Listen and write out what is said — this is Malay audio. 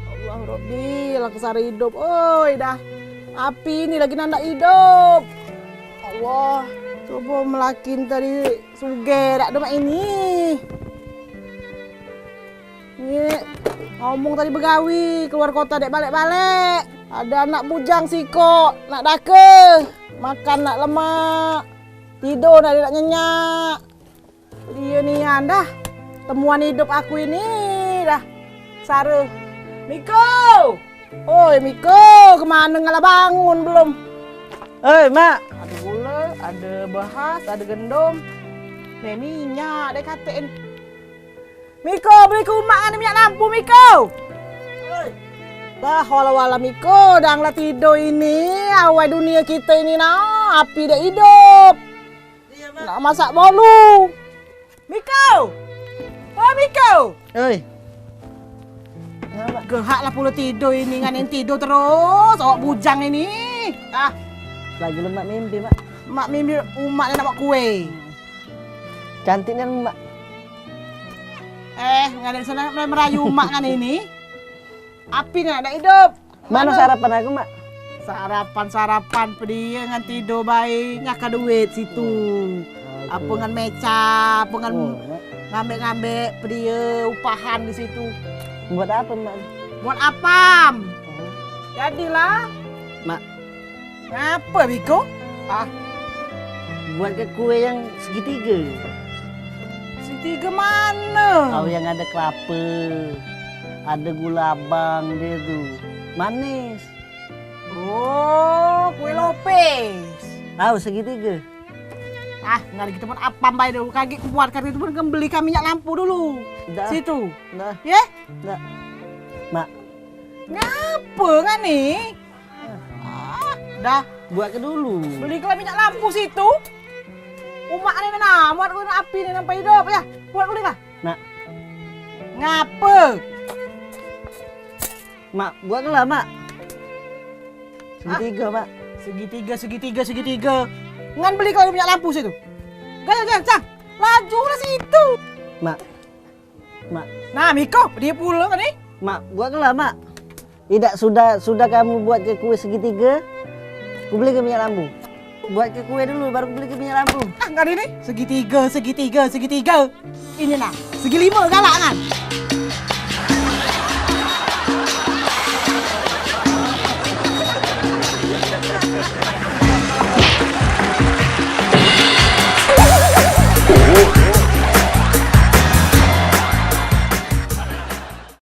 Allah Robbi, laku sari hidup. Oi dah. Api ini lagi nandak hidup. Allah, coba melakin tadi suge dak demak ini. Ini ngomong tadi begawi keluar kota dek balik-balik. Ada anak bujang siko nak dake, makan nak lemak, tidur nak nyenyak. Dia nih anda temuan hidup aku ini dah. Sare, Miko. Oi Miko, kemana ngalah bangun belum? Mak. Ada gula, ada bahas, ada gendom. Nih minyak dek katain. Miko, beli ke rumah minyak lampu Miko. Dah wala-wala Miko, danglah tidur ini. Awal dunia kita ini nah, api dah hidup. Nak masak bolu. Miko. Oh Miko. Oi. Gehak lah pula tidur ini, nganin tidur terus. Awak bujang ini. Ah, Lagi lemak mimpi, Mak. mak mimpi umat nak buat kue. Cantiknya, Mak. Nganin sana merayu umat kan ini. Api nak ada hidup. Mana sarapan aku, Mak? Sarapan pedia ngan tidur baik ngaka duit situ. Apa ngan meca, apa ngan ngambek-ngambek pedia upahan di situ. Buat apa, Mak? Buat apam. Jadilah. Mak, Ngapa Biko? buat ke kue yang segitiga. Segitiga mana? Tahu yang ada kelapa, ada gula abang dia tuh, manis. Oh, kue Lopez. Tahu segitiga? Nggak kita buat apam baik dulu. Kaki buat karena itu pun beli minyak lampu dulu. Dah. Situ. Nah, Ya? nah. Mak, Ngapa kan nih? Dah. buat ke dulu. Beli ke minyak lampu situ. Umak ni mana? Buat guna api ni sampai hidup ya. Buat boleh kah? Nak. Ngapa? Mak, buat ke lah, Mak. Segitiga, Mak. Segitiga. Ngan beli ke minyak lampu situ. Gaya, cang. Laju lah situ. Mak. Nah, Miko, dia pulang kan nih? Mak, buat ke lah, Mak. Tidak, sudah kamu buat ke kue segitiga, aku beli ke minyak lampu. Buat ke kue dulu, baru beli ke minyak lampu. Nggak ada nih. Segitiga. Ini nah, segi 5 galak kan?